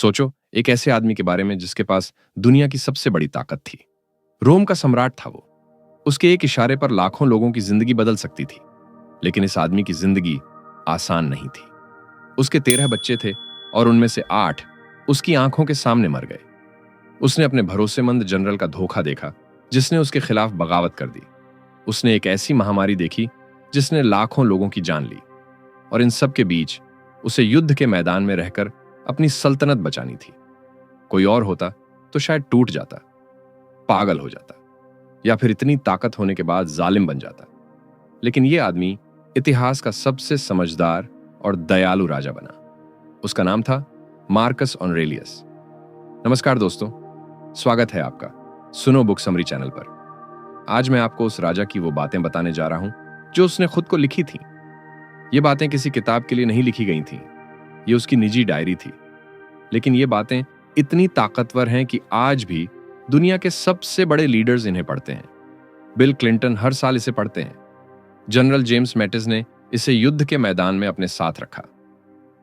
सोचो, एक ऐसे आदमी के बारे में जिसके पास दुनिया की सबसे बड़ी ताकत थी। रोम का सम्राट था वो। उसके एक इशारे पर लाखों लोगों की जिंदगी बदल सकती थी। लेकिन इस आदमी की जिंदगी आसान नहीं थी। उसके 13 बच्चे थे और उनमें से 8 उसकी आंखों के सामने मर गए। उसने अपने भरोसेमंद जनरल का धोखा देखा, जिसने उसके खिलाफ बगावत कर दी। उसने एक ऐसी महामारी देखी जिसने लाखों लोगों की जान ली। और इन सब के बीच उसे युद्ध के मैदान में रहकर अपनी सल्तनत बचानी थी। कोई और होता तो शायद टूट जाता, पागल हो जाता, या फिर इतनी ताकत होने के बाद जालिम बन जाता। लेकिन यह आदमी इतिहास का सबसे समझदार और दयालु राजा बना। उसका नाम था मार्कस ऑरेलियस। नमस्कार दोस्तों, स्वागत है आपका सुनो बुक समरी चैनल पर। आज मैं आपको उस राजा की वो बातें बताने जा रहा हूं जो उसने खुद को लिखी थी। ये बातें किसी किताब के लिए नहीं लिखी गई थीं। ये उसकी निजी डायरी थी। लेकिन ये बातें इतनी ताकतवर हैं कि आज भी दुनिया के सबसे बड़े लीडर्स इन्हें पढ़ते हैं। बिल क्लिंटन हर साल इसे पढ़ते हैं। जनरल जेम्स मैटिस ने इसे युद्ध के मैदान में अपने साथ रखा।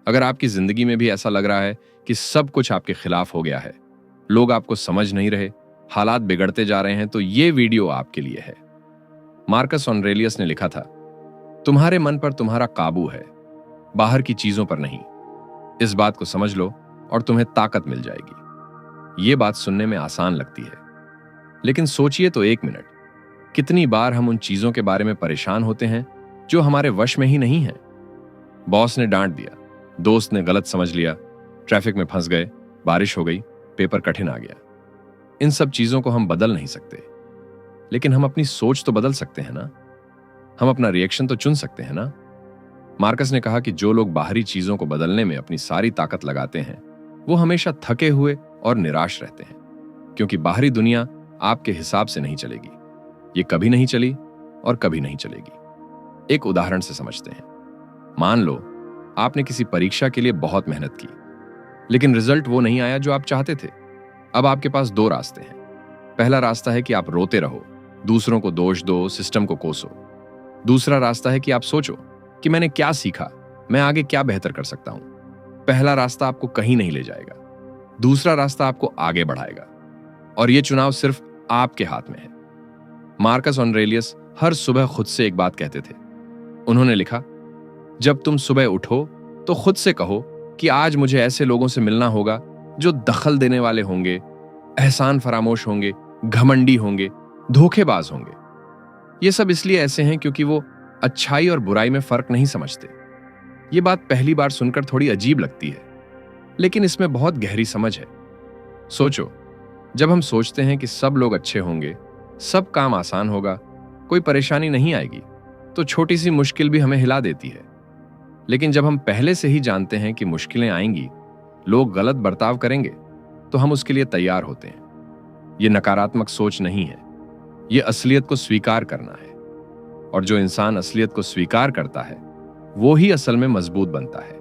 अगर आपकी जिंदगी में भी ऐसा लग रहा है कि सब कुछ आपके खिलाफ हो गया है, लोग आपको समझ नहीं रहे, हालात बिगड़ते जा रहे हैं, तो ये वीडियो आपके लिए है। मार्कस ऑरेलियस ने लिखा था, तुम्हारे मन पर तुम्हारा काबू है, बाहर की चीजों पर नहीं। इस बात को समझ लो और तुम्हें ताकत मिल जाएगी। ये बात सुनने में आसान लगती है, लेकिन सोचिए तो एक मिनट, कितनी बार हम उन चीजों के बारे में परेशान होते हैं जो हमारे वश में ही नहीं है। बॉस ने डांट दिया, दोस्त ने गलत समझ लिया, ट्रैफिक में फंस गए, बारिश हो गई, पेपर कठिन आ गया। इन सब चीजों को हम बदल नहीं सकते, लेकिन हम अपनी सोच तो बदल सकते हैं ना। हम अपना रिएक्शन तो चुन सकते हैं ना। मार्कस ने कहा कि जो लोग बाहरी चीजों को बदलने में अपनी सारी ताकत लगाते हैं, वो हमेशा थके हुए और निराश रहते हैं, क्योंकि बाहरी दुनिया आपके हिसाब से नहीं चलेगी। ये कभी नहीं चली और कभी नहीं चलेगी। एक उदाहरण से समझते हैं। मान लो आपने किसी परीक्षा के लिए बहुत मेहनत की, लेकिन रिजल्ट वो नहीं आया जो आप चाहते थे। अब आपके पास 2 रास्ते हैं। पहला रास्ता है कि आप रोते रहो, दूसरों को दोष दो, सिस्टम को कोसो। दूसरा रास्ता है कि आप सोचो कि मैंने क्या सीखा, मैं आगे क्या बेहतर कर सकता हूं। पहला रास्ता आपको कहीं नहीं ले जाएगा, दूसरा रास्ता आपको आगे बढ़ाएगा, और यह चुनाव सिर्फ आपके हाथ में है। मार्कस ऑरेलियस हर सुबह खुद से एक बात कहते थे। उन्होंने लिखा, जब तुम सुबह उठो तो खुद से कहो कि आज मुझे ऐसे लोगों से मिलना होगा जो दखल देने वाले होंगे, एहसान फरामोश होंगे, घमंडी होंगे, धोखेबाज होंगे। ये सब इसलिए ऐसे हैं क्योंकि वो अच्छाई और बुराई में फर्क नहीं समझते। ये बात पहली बार सुनकर थोड़ी अजीब लगती है, लेकिन इसमें बहुत गहरी समझ है। सोचो, जब हम सोचते हैं कि सब लोग अच्छे होंगे, सब काम आसान होगा, कोई परेशानी नहीं आएगी, तो छोटी सी मुश्किल भी हमें हिला देती है। लेकिन जब हम पहले से ही जानते हैं कि मुश्किलें आएंगी, लोग गलत बर्ताव करेंगे, तो हम उसके लिए तैयार होते हैं। ये नकारात्मक सोच नहीं है, ये असलियत को स्वीकार करना है। और जो इंसान असलियत को स्वीकार करता है, वो ही असल में मजबूत बनता है।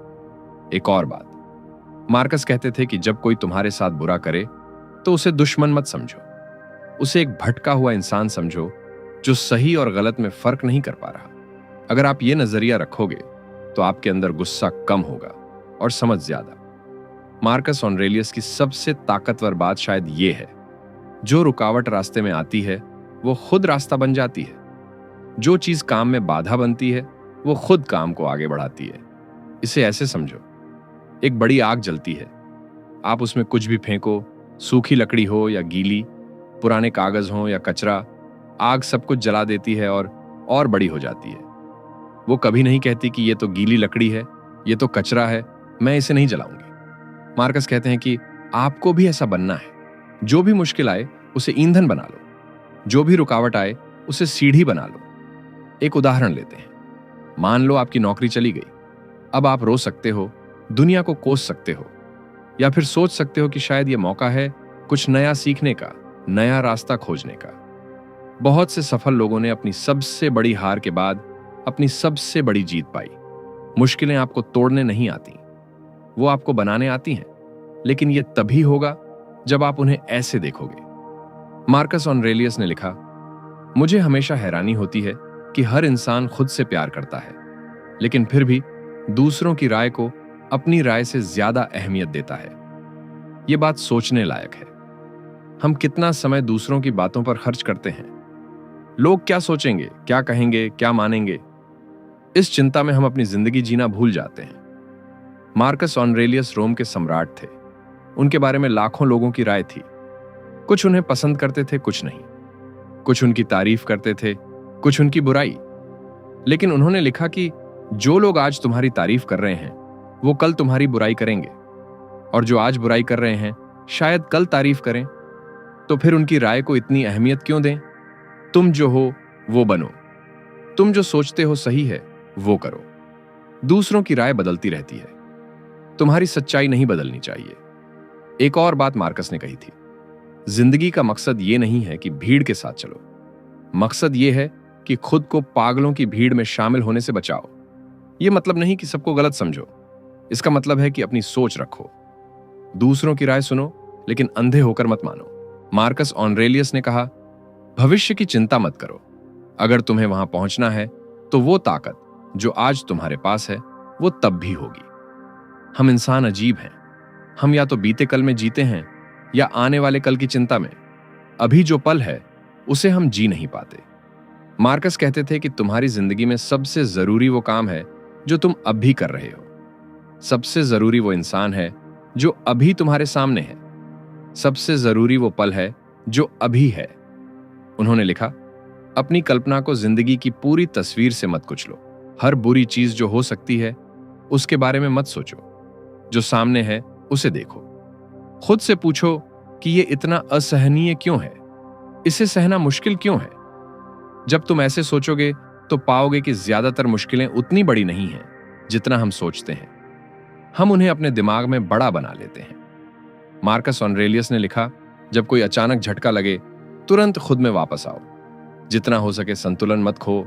एक और बात, मार्कस कहते थे कि जब कोई तुम्हारे साथ बुरा करे तो उसे दुश्मन मत समझो, उसे एक भटका हुआ इंसान समझो जो सही और गलत में फर्क नहीं कर पा रहा। अगर आप ये नजरिया रखोगे तो आपके अंदर गुस्सा कम होगा और समझ ज्यादा। मार्कस ऑरेलियस की सबसे ताकतवर बात शायद ये है, जो रुकावट रास्ते में आती है वो खुद रास्ता बन जाती है। जो चीज काम में बाधा बनती है वो खुद काम को आगे बढ़ाती है। इसे ऐसे समझो, एक बड़ी आग जलती है, आप उसमें कुछ भी फेंको, सूखी लकड़ी हो या गीली, पुराने कागज हो या कचरा, आग सब कुछ जला देती है और बड़ी हो जाती है। वो कभी नहीं कहती कि ये तो गीली लकड़ी है, ये तो कचरा है, मैं इसे नहीं जलाऊंगी। मार्कस कहते हैं कि आपको भी ऐसा बनना है। जो भी मुश्किल आए उसे ईंधन बना लो, जो भी रुकावट आए उसे सीढ़ी बना लो। एक उदाहरण लेते हैं। मान लो आपकी नौकरी चली गई। अब आप रो सकते हो, दुनिया को कोस सकते हो, या फिर सोच सकते हो कि शायद यह मौका है कुछ नया सीखने का, नया रास्ता खोजने का। बहुत से सफल लोगों ने अपनी सबसे बड़ी हार के बाद अपनी सबसे बड़ी जीत पाई। मुश्किलें आपको तोड़ने नहीं आती, वो आपको बनाने आती हैं, लेकिन यह तभी होगा जब आप उन्हें ऐसे देखोगे। मार्कस ऑरेलियस ने लिखा, मुझे हमेशा हैरानी होती है कि हर इंसान खुद से प्यार करता है, लेकिन फिर भी दूसरों की राय को अपनी राय से ज्यादा अहमियत देता है। ये बात सोचने लायक है। हम कितना समय दूसरों की बातों पर खर्च करते हैं। लोग क्या सोचेंगे, क्या कहेंगे, क्या मानेंगे, इस चिंता में हम अपनी जिंदगी जीना भूल जाते हैं। मार्कस ऑरेलियस रोम के सम्राट थे। उनके बारे में लाखों लोगों की राय थी। कुछ उन्हें पसंद करते थे, कुछ नहीं। कुछ उनकी तारीफ करते थे, कुछ उनकी बुराई। लेकिन उन्होंने लिखा कि जो लोग आज तुम्हारी तारीफ कर रहे हैं वो कल तुम्हारी बुराई करेंगे, और जो आज बुराई कर रहे हैं शायद कल तारीफ करें। तो फिर उनकी राय को इतनी अहमियत क्यों दें? तुम जो हो वो बनो। तुम जो सोचते हो सही है वो करो। दूसरों की राय बदलती रहती है, तुम्हारी सच्चाई नहीं बदलनी चाहिए। एक और बात मार्कस ने कही थी, जिंदगी का मकसद ये नहीं है कि भीड़ के साथ चलो, मकसद ये है कि खुद को पागलों की भीड़ में शामिल होने से बचाओ। यह मतलब नहीं कि सबको गलत समझो, इसका मतलब है कि अपनी सोच रखो। दूसरों की राय सुनो, लेकिन अंधे होकर मत मानो। मार्कस ऑरेलियस ने कहा, भविष्य की चिंता मत करो। अगर तुम्हें वहां पहुंचना है तो वो ताकत जो आज तुम्हारे पास है वो तब भी होगी। हम इंसान अजीब हैं। हम या तो बीते कल में जीते हैं या आने वाले कल की चिंता में। अभी जो पल है उसे हम जी नहीं पाते। मार्कस कहते थे कि तुम्हारी जिंदगी में सबसे जरूरी वो काम है जो तुम अब भी कर रहे हो। सबसे जरूरी वो इंसान है जो अभी तुम्हारे सामने है। सबसे जरूरी वो पल है जो अभी है। उन्होंने लिखा, अपनी कल्पना को जिंदगी की पूरी तस्वीर से मत कुचलो। हर बुरी चीज जो हो सकती है उसके बारे में मत सोचो। जो सामने है उसे देखो। खुद से पूछो कि यह इतना असहनीय क्यों है, इसे सहना मुश्किल क्यों है। जब तुम ऐसे सोचोगे तो पाओगे कि ज्यादातर मुश्किलें उतनी बड़ी नहीं हैं जितना हम सोचते हैं। हम उन्हें अपने दिमाग में बड़ा बना लेते हैं। मार्कस ऑरेलियस ने लिखा, जब कोई अचानक झटका लगे तुरंत खुद में वापस आओ। जितना हो सके संतुलन मत खो।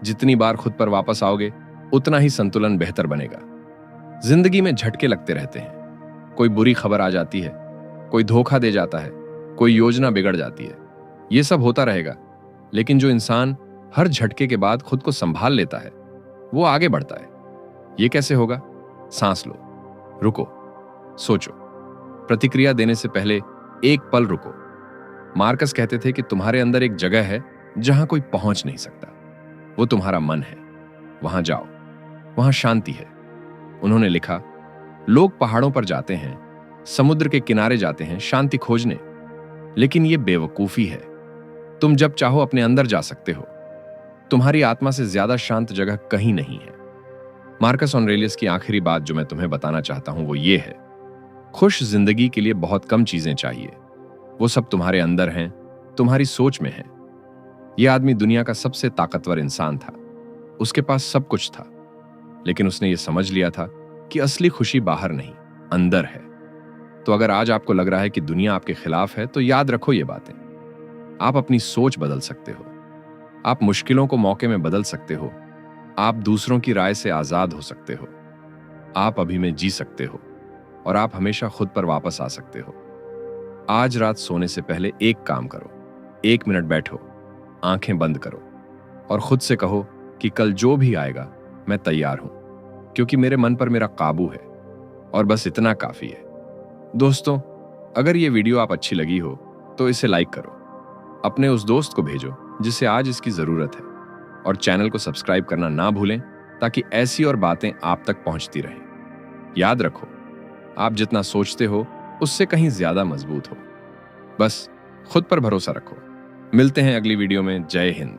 जितनी बार खुद पर वापस आओगे उतना ही संतुलन बेहतर बनेगा। जिंदगी में झटके लगते रहते हैं। कोई बुरी खबर आ जाती है, कोई धोखा दे जाता है, कोई योजना बिगड़ जाती है। यह सब होता रहेगा, लेकिन जो इंसान हर झटके के बाद खुद को संभाल लेता है वो आगे बढ़ता है। यह कैसे होगा? सांस लो, रुको, सोचो। प्रतिक्रिया देने से पहले एक पल रुको। मार्कस कहते थे कि तुम्हारे अंदर एक जगह है जहां कोई पहुंच नहीं सकता। वो तुम्हारा मन है। वहां जाओ, वहां शांति है। उन्होंने लिखा, लोग पहाड़ों पर जाते हैं, समुद्र के किनारे जाते हैं शांति खोजने, लेकिन यह बेवकूफी है। तुम जब चाहो अपने अंदर जा सकते हो। तुम्हारी आत्मा से ज्यादा शांत जगह कहीं नहीं है। मार्कस ऑरेलियस की आखिरी बात जो मैं तुम्हें बताना चाहता हूं वो ये है, खुश जिंदगी के लिए बहुत कम चीजें चाहिए। वो सब तुम्हारे अंदर हैं, तुम्हारी सोच में है। यह आदमी दुनिया का सबसे ताकतवर इंसान था। उसके पास सब कुछ था, लेकिन उसने ये समझ लिया था कि असली खुशी बाहर नहीं, अंदर है। तो अगर आज आपको लग रहा है कि दुनिया आपके खिलाफ है, तो याद रखो ये बातें। आप अपनी सोच बदल सकते हो। आप मुश्किलों को मौके में बदल सकते हो। आप दूसरों की राय से आजाद हो सकते हो। आप अभी में जी सकते हो और आप हमेशा खुद पर वापस आ सकते हो। आज रात सोने से पहले एक काम करो, 1 मिनट बैठो, आंखें बंद करो और खुद से कहो कि कल जो भी आएगा मैं तैयार हूं, क्योंकि मेरे मन पर मेरा काबू है। और बस इतना काफी है। दोस्तों, अगर ये वीडियो आप अच्छी लगी हो तो इसे लाइक करो, अपने उस दोस्त को भेजो जिसे आज इसकी जरूरत है, और चैनल को सब्सक्राइब करना ना भूलें ताकि ऐसी और बातें आप तक पहुंचती रहें। याद रखो, आप जितना सोचते हो उससे कहीं ज्यादा मजबूत हो। बस खुद पर भरोसा रखो। मिलते हैं अगली वीडियो में। जय हिंद।